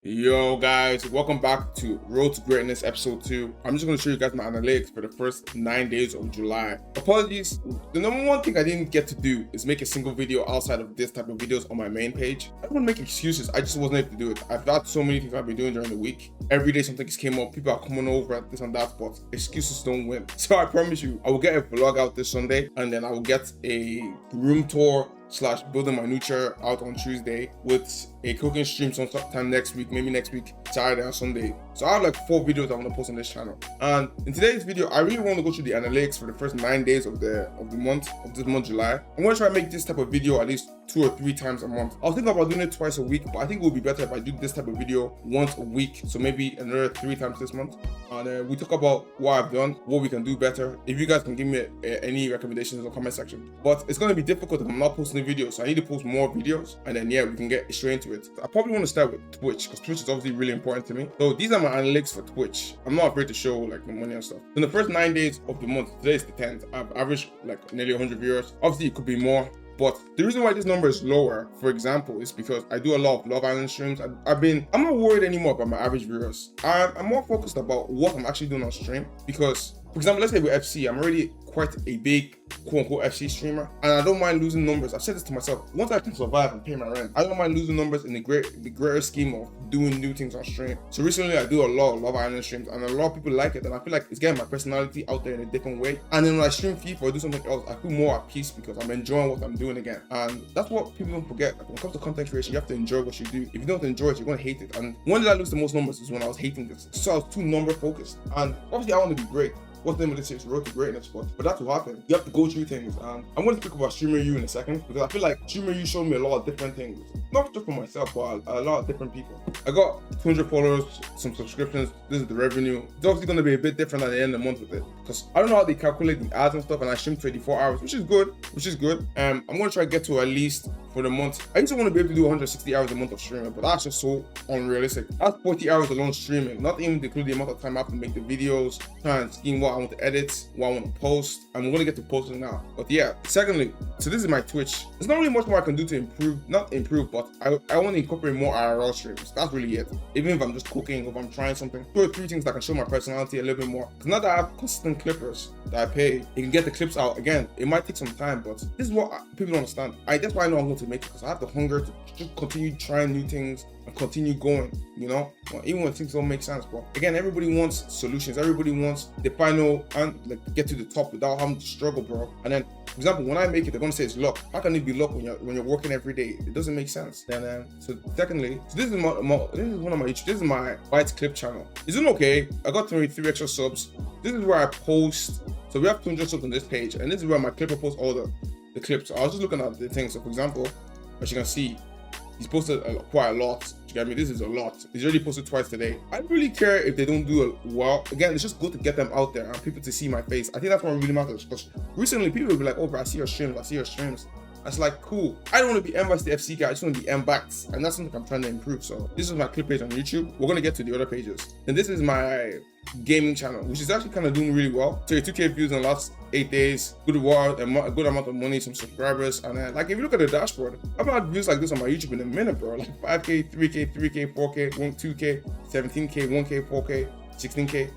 Yo guys, welcome back to Road to Greatness episode 2. I'm just going to show you guys my analytics for the first 9 days of July. Apologies, the number one thing I didn't get to do is make a single video outside of this type of videos on my main page. I don't want to make excuses, I just wasn't able to do it. I've got so many things I've been doing during the week. Every day something came up, people are coming over at this and that, but excuses don't win. So I promise you, I will get a vlog out this Sunday, and then I will get a room tour / building my new chair out on Tuesday with a cooking stream sometime next week, maybe next week, Saturday and Sunday. So I have like 4 videos I want to post on this channel. And in today's video, I really want to go through the analytics for the first 9 days of this month, July. I'm going to try and make this type of video at least 2 or 3 times a month. I was thinking about doing it twice a week, but I think it would be better if I do this type of video once a week. So maybe another 3 times this month. And we talk about what I've done, what we can do better. If you guys can give me any recommendations in the comment section. But it's going to be difficult if I'm not posting the videos. So I need to post more videos, and then yeah, we can get straight into it. I probably want to start with Twitch, because Twitch is obviously really important to me. So these are my analytics for Twitch. I'm not afraid to show like the money and stuff. In the first 9 days of the month, today is the 10th, I've averaged like nearly 100 viewers. Obviously it could be more, but the reason why this number is lower, for example, is because I do a lot of Love Island streams. I'm not worried anymore about my average viewers. I'm more focused about what I'm actually doing on stream, because for example, let's say with FC, I'm already quite a big quote-unquote FC streamer, and I don't mind losing numbers. I've said this to myself, once I can survive and pay my rent, I don't mind losing numbers in the greater scheme of doing new things on stream. So recently I do a lot of Love Island streams, and a lot of people like it, and I feel like it's getting my personality out there in a different way. And then when I stream FIFA or do something else, I feel more at peace because I'm enjoying what I'm doing again. And that's what people don't forget. Like, when it comes to content creation, you have to enjoy what you do. If you don't enjoy it, you're going to hate it. And when did I lose the most numbers? Is when I was hating this. So I was too number focused, and obviously I want to be great. What's the name of this is Road to Greatness, but for that to happen, you have to go through things. And I'm going to speak about Streamer You in a second, because I feel like Streamer You showed me a lot of different things, not just for myself, but a lot of different people. I got 200 followers, some subscriptions. This is the revenue. It's obviously going to be a bit different at the end of the month with it, because I don't know how they calculate the ads and stuff, and I stream 24 hours, which is good. I'm going to try to get to at least for the month. I used to want to be able to do 160 hours a month of streaming, but that's just so unrealistic. That's 40 hours alone streaming, not even include the amount of time I have to make the videos, try and scheme what I want to edit, what I want to post. I'm going to get to posting now. But yeah, secondly, so this is my Twitch. There's not really much more I can do to not improve, but I want to incorporate more IRL streams. That's really it. Even if I'm just cooking, if I'm trying something, 2 or 3 things that can show my personality a little bit more. Because now that I have consistent clippers that I pay, you can get the clips out. Again, it might take some time, but this is what people don't understand. That's why I know I'm going to make it, because I have the hunger to just continue trying new things and continue going, you know, even when things don't make sense. But again, everybody wants solutions. Everybody wants the final and like get to the top without having to struggle, bro. And then, for example, when I make it, they're gonna say it's luck. How can it be luck when you're working every day? It doesn't make sense. Then, so secondly, so this is one of my YouTube. This is my BYTES clip channel. It's doing okay. I got 23 extra subs. This is where I post. So we have 200 subs on this page, and this is where my clipper posts all the clips. I was just looking at the things. So for example, as you can see, he's posted quite a lot. You get me? This is a lot. He's already posted twice today. I don't really care if they don't do it well. Again, it's just good to get them out there and people to see my face. I think that's what really matters. Because recently people will be like, "Oh, bro, I see your streams. It's like, cool. I don't want to be MBYTES the FC guy. I just want to be MBYTES, and that's something I'm trying to improve. So this is my clip page on YouTube. We're gonna get to the other pages. And this is my gaming channel, which is actually kind of doing really well. 32K views in the last 8 days. Good reward, a good amount of money, some subscribers, and like if you look at the dashboard, I've had views like this on my YouTube in a minute, bro. Like 5K, 3K, 3K, 4K, 2K, 17K, 1K, 4K, 16K.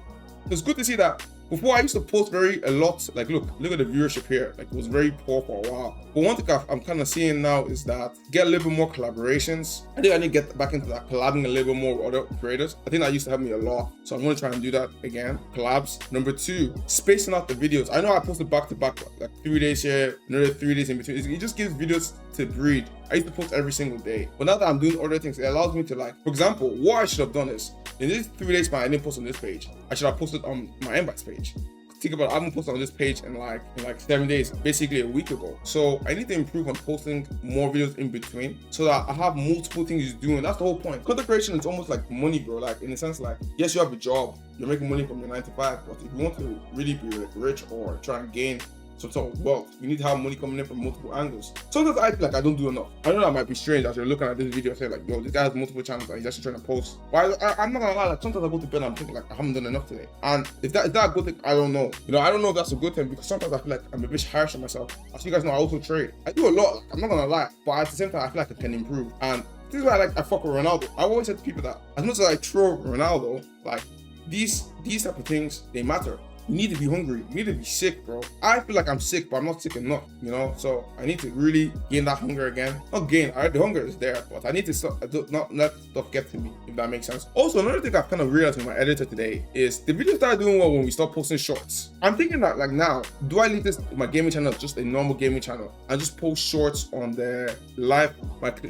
It's good to see that. Before I used to post a lot, like look at the viewership here, like it was very poor for a while. But one thing I'm kind of seeing now is that get a little bit more collaborations. I think I need to get back into that, collabing a little bit more with other creators. I think that used to help me a lot. So I'm going to try and do that again, collabs. Number 2, spacing out the videos. I know I posted back to back, like 3 days here, another 3 days in between. It just gives videos to breathe. I used to post every single day. But now that I'm doing other things, it allows me to, like, for example, what I should have done is, in these 3 days span, I didn't post on this page. I should have posted on my MBYTES page. Think about it, I haven't posted on this page in like 7 days, basically a week ago. So I need to improve on posting more videos in between so that I have multiple things to do. And that's the whole point. Content creation is almost like money, bro. Like, in a sense, like, yes, you have a job, you're making money from your 9 to 5, but if you want to really be like rich or try and gain some sort of wealth, you need to have money coming in from multiple angles. Sometimes I feel like I don't do enough. I know that might be strange as you're looking at this video and saying like, yo, this guy has multiple channels and he's actually trying to post. But I'm not gonna lie, like sometimes I go to bed and I'm thinking like I haven't done enough today. And is that a good thing? I don't know. You know, I don't know if that's a good thing, because sometimes I feel like I'm a bit harsh on myself. As you guys know, I also trade. I do a lot, like, I'm not gonna lie, but at the same time I feel like I can improve. And this is why I fuck with Ronaldo. I always said to people that as much as I troll Ronaldo, like these type of things, they matter. You need to be hungry. You need to be sick, bro. I feel like I'm sick, but I'm not sick enough, you know? So I need to really gain that hunger again. Not gain, the hunger is there, but I need to not let stuff get to me, if that makes sense. Also, another thing I've kind of realized with my editor today is the videos started doing well when we start posting shorts. I'm thinking that like now, do I leave my gaming channel just a normal gaming channel and just post shorts on the live,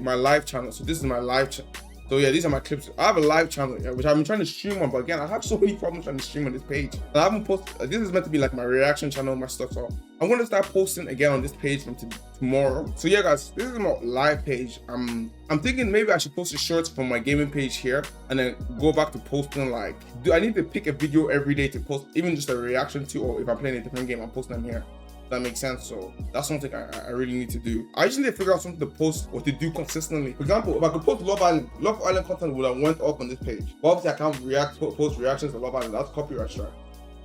my live channel? So this is my live channel. So yeah, these are my clips. I have a live channel, which I've been trying to stream on, but again, I have so many problems trying to stream on this page. And I haven't posted, this is meant to be like my reaction channel, my stuff. So I'm going to start posting again on this page from tomorrow. So yeah, guys, this is my live page. I'm thinking maybe I should post the shorts from my gaming page here and then go back to posting like, do I need to pick a video every day to post, even just a reaction to, or if I'm playing a different game, I'm posting them here. That makes sense. So that's something I really need to do. I just need to figure out something to post or to do consistently. For example, if I could post Love Island content would have went up on this page. But obviously I can't post reactions to Love Island. That's copyright strike.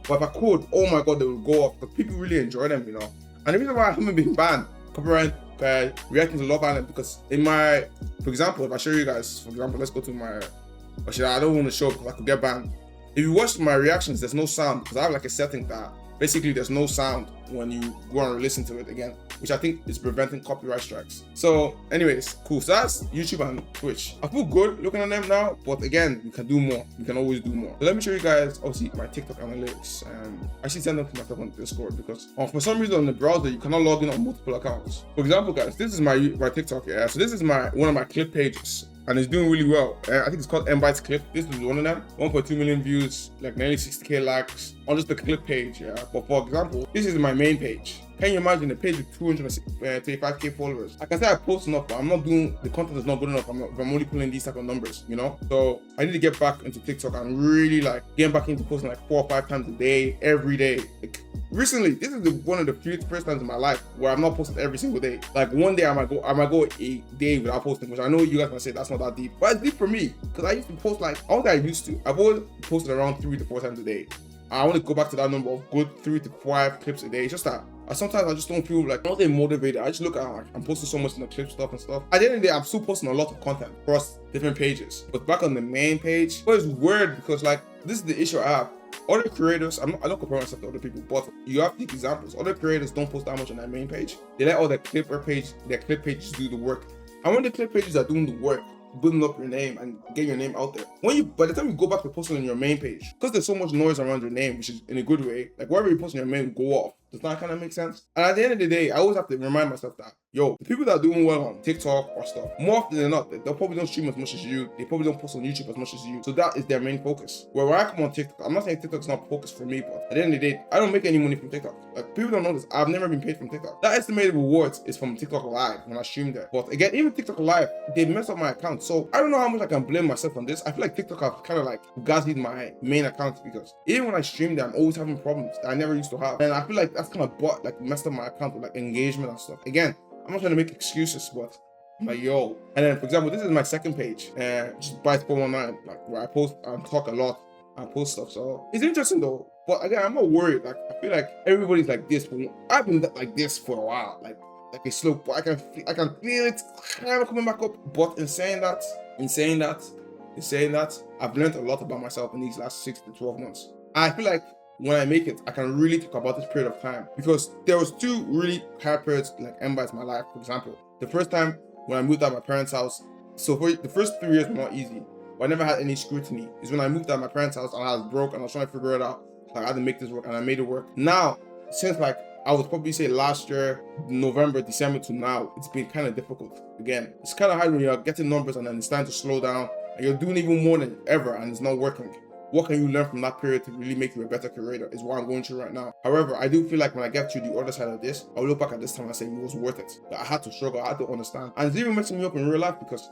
But if I could, oh my god, they would go up because people really enjoy them, you know. And the reason why I haven't been banned copyright reacting to Love Island, because in my, for example, if I show you guys, for example, let's go to my, actually I don't want to show because I could get banned. If you watch my reactions, there's no sound because I have like a setting that basically there's no sound when you go and listen to it again, which I think is preventing copyright strikes. So anyways, cool. So that's YouTube and Twitch. I feel good looking at them now, but again, we can do more. We can always do more. So let me show you guys, obviously, my TikTok analytics. I should send them to myself on Discord because for some reason on the browser, you cannot log in on multiple accounts. For example, guys, this is my TikTok, yeah. So this is one of my clip pages. And it's doing really well. I think it's called MBYTES Clip. This is one of them. 1.2 million views, like nearly 60k likes on just the clip page, yeah. But for example, this is my main page. Can you imagine a page with 235k followers? Like I said, I post enough, but I'm not doing, the content is not good enough. I'm only pulling these type of numbers, you know? So I need to get back into TikTok and really like get back into posting like 4 or 5 times a day, every day. Like, recently, this is one of the first times in my life where I'm not posting every single day. Like one day I might go a day without posting, which I know you guys might say that's not that deep, but it's deep for me because I used to post like all that I used to. I've always posted around 3 to 4 times a day. I want to go back to that number of good 3 to 5 clips a day. It's just that sometimes I just don't feel like, I'm not motivated. I just look at like I'm posting so much in the clip stuff and stuff. At the end of the day, I'm still posting a lot of content across different pages. But back on the main page, but it's weird because like this is the issue I have. Other creators, I don't compare myself to other people, but you have to take examples. Other creators don't post that much on their main page. They let all their clip pages do the work. And when the clip pages are doing the work, building up your name and get your name out there, by the time you go back to posting on your main page, because there's so much noise around your name, which is in a good way, like wherever you post on your main will go off. Does that kind of make sense? And at the end of the day, I always have to remind myself that, yo, the people that are doing well on TikTok or stuff, more often than not, they'll probably don't stream as much as you. They probably don't post on YouTube as much as you. So that is their main focus. Where I come on TikTok, I'm not saying TikTok's not focused for me, but at the end of the day, I don't make any money from TikTok. Like, people don't know this. I've never been paid from TikTok. That estimated rewards is from TikTok Live when I stream there. But again, even TikTok Live, they messed up my account. So I don't know how much I can blame myself on this. I feel like TikTok have kind of like gassed my main account because even when I stream there, I'm always having problems that I never used to have. And I feel like that's kind of messed up my account with like engagement and stuff. Again, I'm not trying to make excuses, but I'm like, yo. And then for example, this is my second page, just BYTES 419, like where I post and talk a lot and post stuff. So it's interesting though. But again, I'm not worried. Like I feel like everybody's like this, but I've been like this for a while. Like a slope, but I can feel it kind of coming back up. But in saying that, I've learned a lot about myself in these last 6 to 12 months. I feel like when I make it, I can really talk about this period of time because there was 2 really hard periods like MBYTES in my life. For example, the first time when I moved out of my parents' house. So for the first 3 years were not easy, but I never had any scrutiny. Is when I moved out of my parents' house and I was broke and I was trying to figure it out. Like I had to make this work and I made it work. Now, since like I would probably say last year, November, December to now, it's been kind of difficult. Again, it's kind of hard when you're getting numbers and then it's starting to slow down and you're doing even more than ever and it's not working. What can you learn from that period to really make you a better creator is what I'm going through right now. However, I do feel like when I get to the other side of this, I'll look back at this time and say it was worth it. That I had to struggle, I had to understand. And it's even messing me up in real life because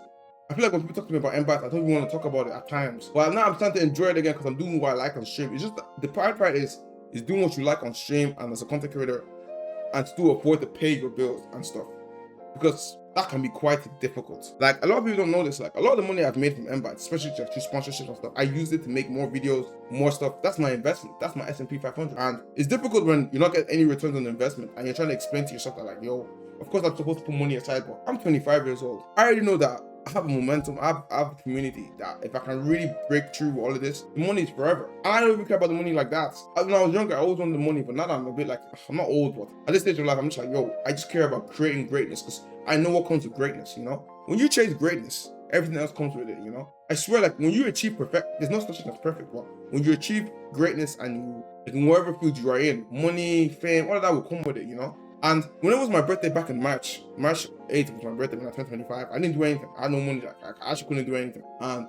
I feel like when people talk to me about MBYTES, I don't even want to talk about it at times. But now I'm starting to enjoy it again because I'm doing what I like on stream. It's just the part is doing what you like on stream and as a content creator and still afford to pay your bills and stuff. Because that can be quite difficult. Like a lot of people don't know this. Like a lot of the money I've made from MBYTES, especially through sponsorships and stuff, I used it to make more videos, more stuff. That's my investment. That's my S&P 500. And it's difficult when you're not getting any returns on the investment and you're trying to explain to yourself that like, yo, of course I'm supposed to put money aside, but I'm 25 years old. I already know that I have a momentum, I have a community that if I can really break through all of this, the money is forever. And I don't even care about the money like that. When I was younger, I always wanted the money, but now that I'm a bit like, I'm not old, but at this stage of life, I'm just like, yo, I just care about creating greatness because I know what comes with greatness, you know? When you chase greatness, everything else comes with it, you know? I swear, like, when you achieve perfect, there's no such thing as perfect, but when you achieve greatness and you, like, in whatever field you are in, money, fame, all of that will come with it, you know? And when it was my birthday back in March 8th was my birthday when I turned 25, I didn't do anything. I had no money, like, I actually couldn't do anything.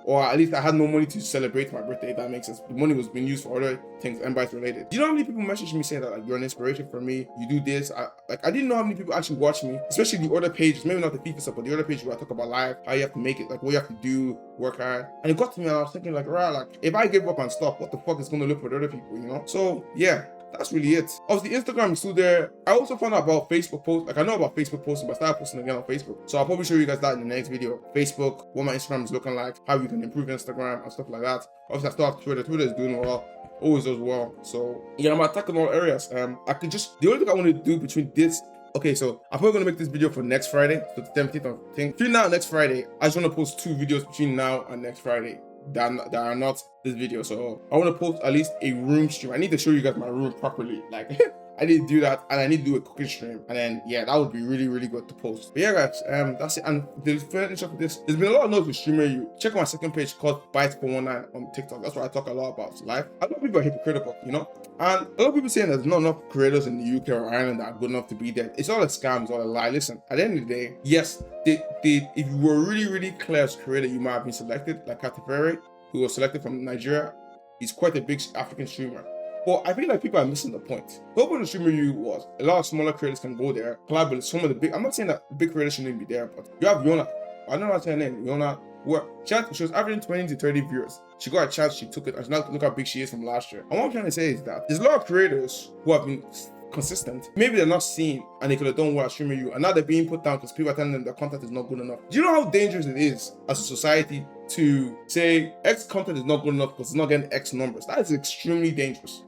Or at least I had no money to celebrate my birthday, if that makes sense. The money was being used for other things, MBYTES related. Do you know how many people messaged me saying that, like, you're an inspiration for me, you do this? I didn't know how many people actually watch me, especially the other pages, maybe not the FIFA stuff, but the other pages where I talk about life, how you have to make it, like what you have to do, work hard. And it got to me and I was thinking like, right, like, if I give up and stop, what the fuck is gonna look for the other people, you know? So yeah. That's really it. Obviously, Instagram is still there. I also found out about Facebook posts. Like, I know about Facebook posting, but I started posting again on Facebook. So I'll probably show you guys that in the next video. Facebook, what my Instagram is looking like, how you can improve Instagram and stuff like that. Obviously, I still have Twitter. Twitter is doing well. Always does well. So yeah, I'm attacking all areas. I could just, the only thing I want to do between this, okay, so I'm probably gonna make this video for next Friday, so the 17th of thing. Between now and next Friday, I just want to post 2 videos between now and next Friday that are not this video. So I want to post at least a room stream. I need to show you guys my room properly. Like I need to do that, and I need to do a cooking stream, and then yeah, that would be really, really good to post. But yeah, guys, that's it. And the finish of this, there's been a lot of notes with streamer you. Check out my second page called BYTES on TikTok. That's where I talk a lot about life. A lot of people are hypocritical, you know, and a lot of people saying there's not enough creators in the UK or Ireland that are good enough to be there. It's all a scam, it's all a lie. Listen, at the end of the day, yes, if you were really, really clear as a creator, you might have been selected, like Katafere, who was selected from Nigeria. He's quite a big African streamer. But I feel like people are missing the point. The whole point of streamer you was a lot of smaller creators can go there, collab with some of the big. I'm not saying that big creators shouldn't be there, but you have Yona. I don't know how to say her name. Yona, where she was averaging 20 to 30 viewers. She got a chance, she took it, and now look how big she is from last year. And what I'm trying to say is that there's a lot of creators who have been consistent. Maybe they're not seen and they could have done well at streamer you, and now they're being put down because people are telling them their content is not good enough. Do you know how dangerous it is as a society to say X content is not good enough because it's not getting X numbers? That is extremely dangerous.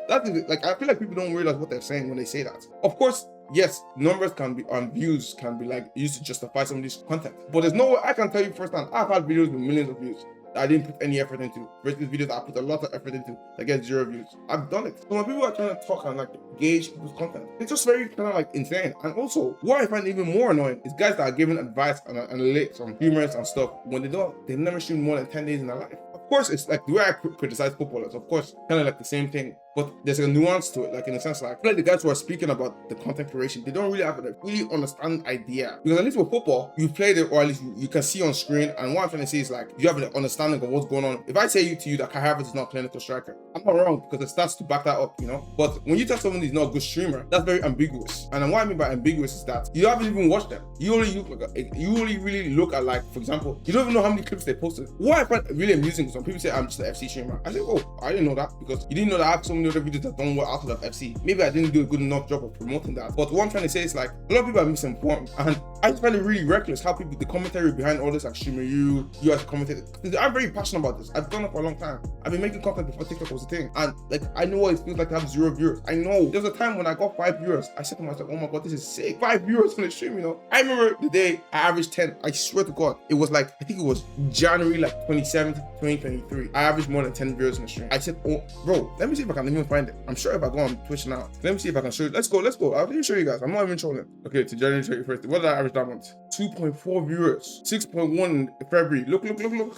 That is, like, I feel like people don't realize what they're saying when they say that. Of course, yes, numbers can be on views can be like used to justify some of this content, but there's no way I can tell you firsthand. I've had videos with millions of views that I didn't put any effort into versus videos that I put a lot of effort into that get 0 views. I've done it. So when people are trying to talk and like gauge people's content, it's just very kind of like insane. And also, what I find even more annoying is guys that are giving advice and analytics on humors and stuff when they've never streamed more than 10 days in their life. Of course, it's like the way I criticize footballers, of course, kind of like the same thing, but there's a nuance to it, like in a sense, like I feel like the guys who are speaking about the content creation, they don't really have a really understand idea. Because at least with football, you played it, or at least you can see on screen, and what I'm trying to say is like, you have an understanding of what's going on. If I say to you that Kai Havertz is not a clinical striker, I'm not wrong, because the stats to back that up, you know? But when you tell someone he's not a good streamer, that's very ambiguous. And what I mean by ambiguous is that you haven't even watched them. You only really look at, like, for example, you don't even know how many clips they posted. What I find really amusing is when people say I'm just an FC streamer. I say, oh, I didn't know that, because you didn't know that I have so many other videos that don't work outside of FC. Maybe I didn't do a good enough job of promoting that. But what I'm trying to say is like, a lot of people are misinformed, and I just find it really reckless how people, the commentary behind all this, like streamer you as a commentator. I'm very passionate about this. I've done it for a long time. I've been making content before TikTok was a thing, and like I know what it feels like to have 0 viewers. I know there was a time when I got 5 viewers. I said to myself, oh my god, this is sick. 5 viewers on the stream, you know. I remember the day I averaged 10. I swear to God, it was like, I think it was January like 27th, 2023. I averaged more than 10 viewers on the stream. I said, oh bro, let me see if I can even find it. I'm sure if I go on Twitch now, let me see if I can show you. Let's go. I'll let me show you guys. I'm not even trolling. Okay, to January 31st. What did I average that month? 2.4 viewers, 6.1 in February. Look.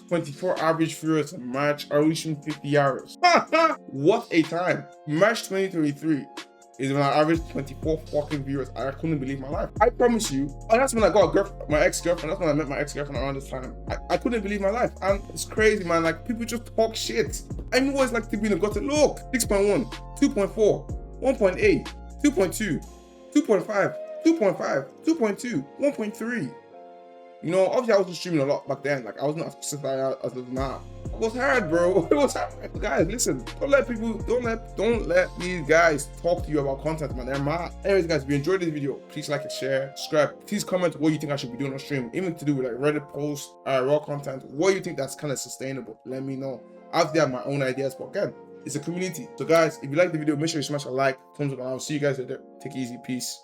24 average viewers in March. I only streamed 50 hours. What a time. March 2023 is when I averaged 24 fucking viewers. I couldn't believe my life. I promise you. And that's when I got a girlfriend, my ex-girlfriend. That's when I met my ex-girlfriend around this time. I couldn't believe my life. And it's crazy, man. Like, people just talk shit. I know what it's like to be in a gutter. Look, 6.1, 2.4, 1.8, 2.2, 2.5, 2.5, 2.2, 1.3. You know, obviously I wasn't streaming a lot back then. Like, I wasn't as consistent as I was now. It was hard, bro. It was hard. Guys, listen, don't let these guys talk to you about content, man. They're mad. Anyways, guys, if you enjoyed this video, please like and share, subscribe. Please comment what you think I should be doing on stream, even to do with like Reddit posts, raw content. What you think that's kind of sustainable, let me know. I've got my own ideas, but again, it's a community. So guys, if you like the video, make sure you smash a like, thumbs up, and I'll see you guys later. Take it easy. Peace.